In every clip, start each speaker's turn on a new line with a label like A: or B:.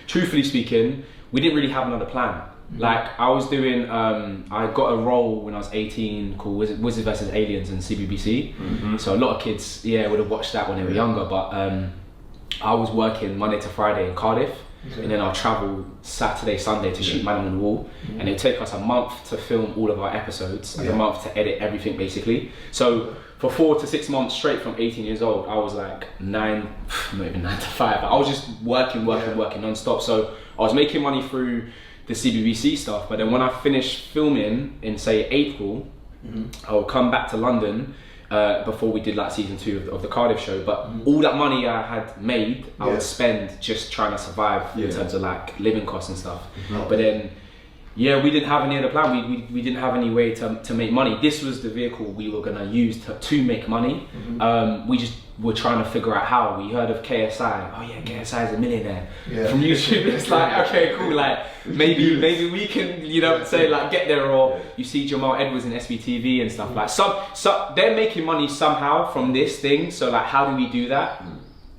A: truthfully speaking, we didn't really have another plan. Like I was doing, I got a role when I was 18 called Wizards vs Aliens in CBBC. So a lot of kids, would have watched that when they were younger. But I was working Monday to Friday in Cardiff, and then I'll travel Saturday, Sunday to shoot Man on the Wall, and it'll take us a month to film all of our episodes and a month to edit everything basically. So for 4 to 6 months straight from 18 years old, I was like not even 9 to 5. I was just working non-stop. So I was making money through the CBBC stuff, but then when I finished filming in say April, I would come back to London before we did like season 2 of the Cardiff show. But all that money I had made, I would spend just trying to survive in terms of like living costs and stuff. But then, we didn't have any other plan. We didn't have any way to make money. This was the vehicle we were gonna use to make money. We just were trying to figure out how. We heard of KSI. Oh yeah, KSI is a millionaire from YouTube. It's like, okay, cool. Like maybe we can, say like get there. Or you see Jamal Edwards in SBTV and stuff like. So they're making money somehow from this thing. So like, how do we do that?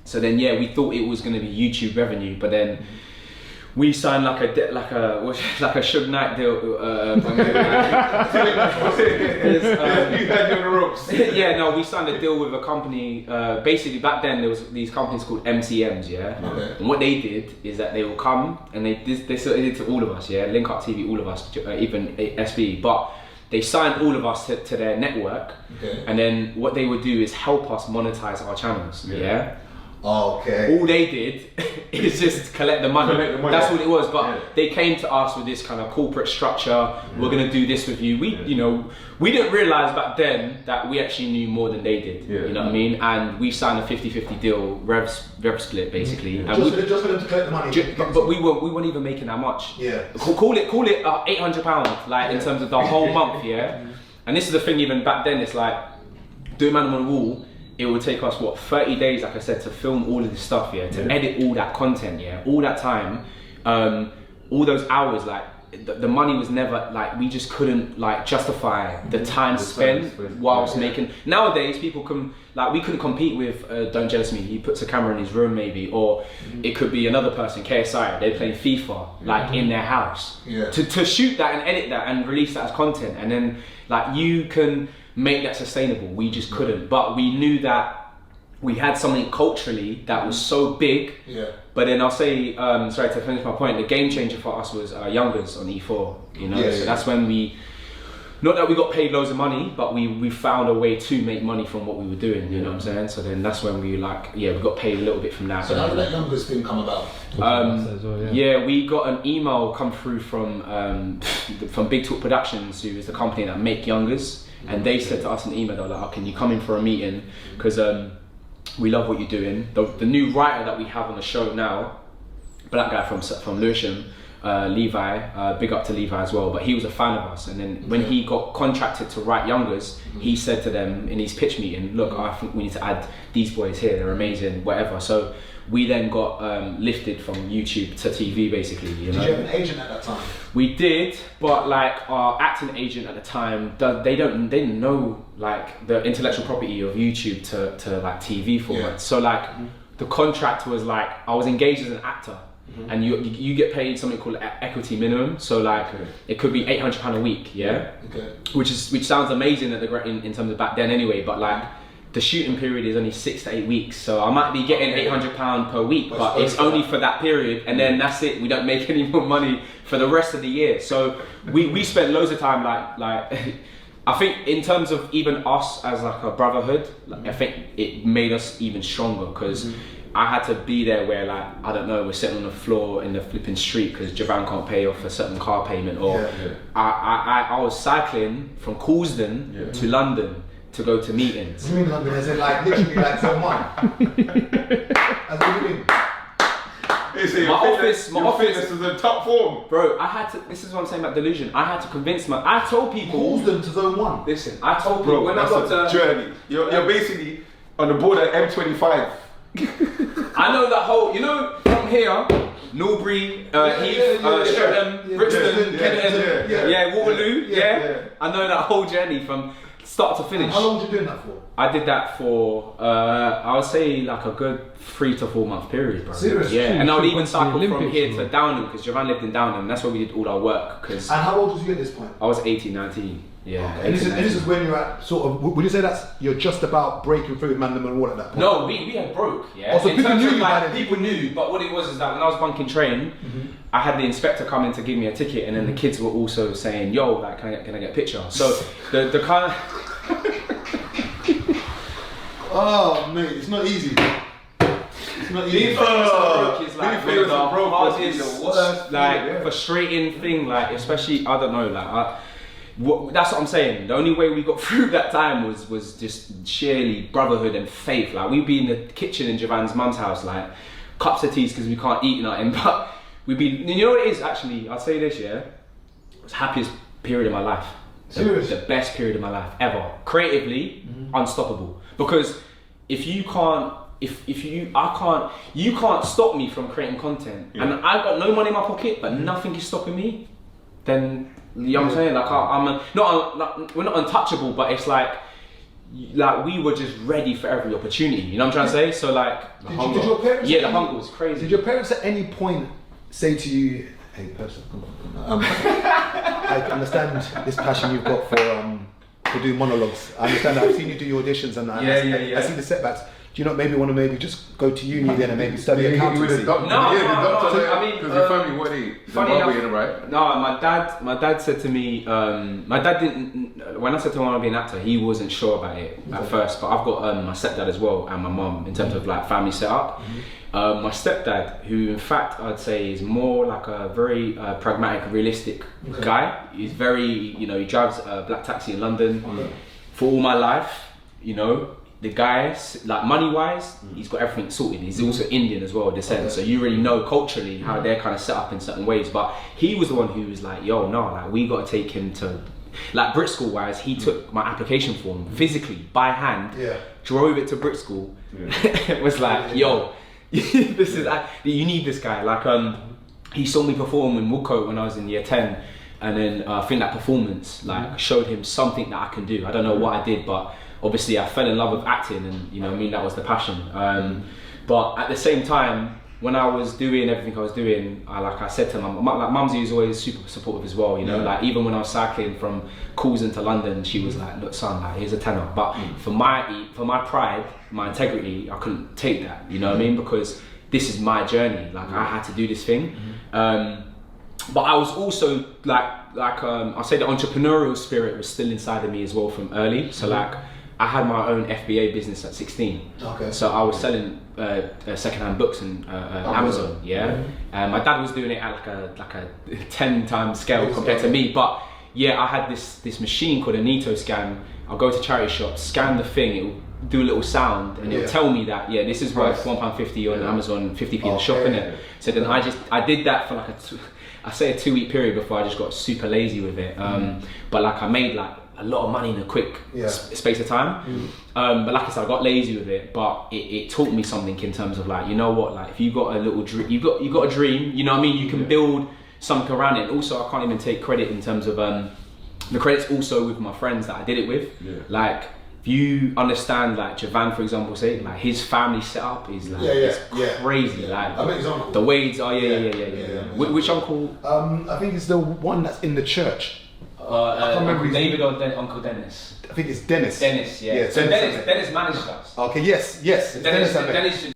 A: So then we thought it was gonna be YouTube revenue, but then we signed like a Suge Knight deal.
B: You had your ropes.
A: We signed a deal with a company. Basically, back then there was these companies called MCMs, And what they did is that they will come and they sort of did to all of us, Link Up TV, all of us, even SB, but they signed all of us to their network, and then what they would do is help us monetize our channels,
C: Okay.
A: All they did is just collect the money. That's what it was. But they came to us with this kind of corporate structure. We're gonna do this with you. We didn't realize back then that we actually knew more than they did. You know what I mean? And we signed a 50-50 deal, rev split basically. And
C: just for them to collect the money.
A: But we weren't even making that much. Call it £800 like in terms of the whole month. And this is the thing. Even back then, it's like doing Man on the Wall. It would take us 30 days, like I said, to film all of this stuff, to edit all that content, all that time, all those hours. Like the money was never like, we just couldn't like justify the time spent whilst making. Nowadays, people can we couldn't compete with Don't Jealous Me. He puts a camera in his room maybe, or it could be another person, KSI. They're playing FIFA like in their house to shoot that and edit that and release that as content, and then like you can make that sustainable. We just couldn't, but we knew that we had something culturally that was so big. But then I'll say, sorry to finish my point, the game changer for us was Youngers on E4. So that's when not that we got paid loads of money, but we found a way to make money from what we were doing. You know what I'm saying? So then that's when we we got paid a little bit from that.
C: So how did that Youngers thing come about?
A: We got an email come through from Big Talk Productions, who is the company that make Youngers. And they said to us in the email, they were like, "Oh, can you come in for a meeting? Because we love what you're doing." The new writer that we have on the show now, black guy from Lewisham, Levi, big up to Levi as well, but he was a fan of us. And then when he got contracted to write Youngers, he said to them in his pitch meeting, "Look, I think we need to add these boys here, they're amazing, whatever." So we then got lifted from YouTube to TV basically.
C: Did you have an agent at that time?
A: We did, but like our acting agent at the time, they didn't know like the intellectual property of YouTube to like TV format. So like the contract was like, I was engaged as an actor, and you get paid something called equity minimum. So like it could be £800 a week, which sounds amazing in terms of back then anyway. But like the shooting period is only 6 to 8 weeks, so I might be getting £800 per week, but it's only for that period, and then that's it. We don't make any more money for the rest of the year. So we spent loads of time like I think in terms of even us as like a brotherhood, I think it made us even stronger, because I had to be there where like, I don't know, we're sitting on the floor in the flipping street because Javan can't pay off a certain car payment, or I was cycling from Coulsdon to London to go to meetings.
C: What do you mean London? Is it like literally like zone 1? As what do you mean?
B: My office is in top form.
A: Bro, I had to, this is what I'm saying about delusion. I had to convince I told people.
C: Coulsdon to zone 1.
A: Listen, I told people when I got
B: to journey. You're basically on the border of M25.
A: I know that whole, from here, Norbury, Heath, Streatham, Brixton, Kennington, Waterloo, I know that whole journey from start to finish.
C: And how long were you doing that for?
A: I did that for I would say like a good 3 to 4 month period, bro.
C: Seriously?
A: Yeah, and I would even
D: What's the
A: cycle from
D: Olympics,
A: here
D: bro?
A: to Downham because Javan lived in Downham. That's where we did all our work. Because
C: And how old was you at this point?
A: I was 18, 19. Yeah.
C: And this
A: 18,
C: is
A: 19.
C: when you're at sort of. Would you say that's you're just about breaking through with Mandem and Wall at that point?
A: No, we had broke, yeah.
C: Oh, so
A: In
C: people
A: terms
C: knew
A: of,
C: you
A: like,
C: by then?
A: people knew, but what it was is that when I was bunking train, I had the inspector come in to give me a ticket, and then the kids were also saying, "Yo, like, can I get a picture?" So the kind of
C: Oh mate, it's not easy. It's not easy.
A: being famous and broke is like
B: being famous
A: one of
B: and
A: the
B: broke must be
A: hardest,
B: the worst
A: like
B: thing, yeah.
A: frustrating thing. Like especially, I don't know, that's what I'm saying. The only way we got through that time was just sheerly brotherhood and faith. Like we'd be in the kitchen in Javan's mum's house, like cups of teas because we can't eat nothing. But we'd be, you know what it is actually. I'll say this, yeah. It was the happiest period of my life.
C: Seriously?
A: The best period of my life ever. Creatively, unstoppable. Because if you can't, you can't stop me from creating content.
B: Yeah.
A: And I've got no money in my pocket, but nothing is stopping me. Then you know what I'm saying? Like we're not untouchable, but it's like we were just ready for every opportunity. You know what I'm trying to say? So like
C: Did your parents?
A: yeah, the hunger was crazy.
C: Did your parents at any point say to you, "Hey, person, come on. I understand this passion you've got for doing monologues. I understand that. I've seen you do your auditions, and I see the setbacks. Do you not maybe want to maybe just go to uni then and maybe study accountancy?"
A: No, I mean,
B: because your family, what they
A: funny enough,
B: Zimbabwean, right?
A: No, my dad said to me, my dad didn't, when I said to him I want to be an actor, he wasn't sure about it at first, but I've got my stepdad as well and my mum in terms of like family setup. My stepdad, who in fact I'd say is more like a very pragmatic, realistic guy. He's very, you know, he drives a black taxi in London for all my life, you know. The guy, like money-wise, he's got everything sorted. He's also Indian as well, descent. So you really know culturally how they're kind of set up in certain ways. But he was the one who was like, "Yo, no, like we got to take him to." Like Brit School-wise, he took my application form physically by hand, drove it to Brit School. It was like, "Yo, this is you need this guy." Like he saw me perform in Woodcote when I was in year 10, and then I think that performance like showed him something that I can do. I don't know what I did, but obviously I fell in love with acting, and you know, I mean, that was the passion. But at the same time, when I was doing everything I was doing, I said to like Mumsy is always super supportive as well. You know, like even when I was cycling from Coulson to London, she was like, "Look, son, like here's a tenner." But for my pride, my integrity, I couldn't take that. You know what I mean? Because this is my journey. Like I had to do this thing. But I was also I'll say the entrepreneurial spirit was still inside of me as well from early. So like I had my own FBA business at 16.
C: Okay.
A: So I was selling secondhand books on Amazon. Yeah. My dad was doing it at like a 10 times scale compared to me. But yeah, I had this machine called a Neato scan. I'll go to charity shops, scan the thing, it will do a little sound, and it'll tell me that this is worth £1.50 on Amazon, 50p in the shop, innit? So then I did that for like a 2-week period before I just got super lazy with it. But like I made like a lot of money in a quick space of time. But like I said, I got lazy with it, but it taught me something in terms of like, you know what, like if you got a little dream, you got a dream, you know what I mean? You can build something around it. Also, I can't even take credit in terms of the credit's also with my friends that I did it with. Like if you understand, like Javan, for example, say like his family setup is like it's crazy. Like
C: I met his uncle.
A: the Wades. Oh yeah. Which uncle?
C: I think it's the one that's in the church. I can't remember
A: Uncle
C: his
A: David or Uncle Dennis.
C: I think it's Dennis.
A: Dennis, yeah. So Dennis managed us.
C: Okay, yes.
A: Dennis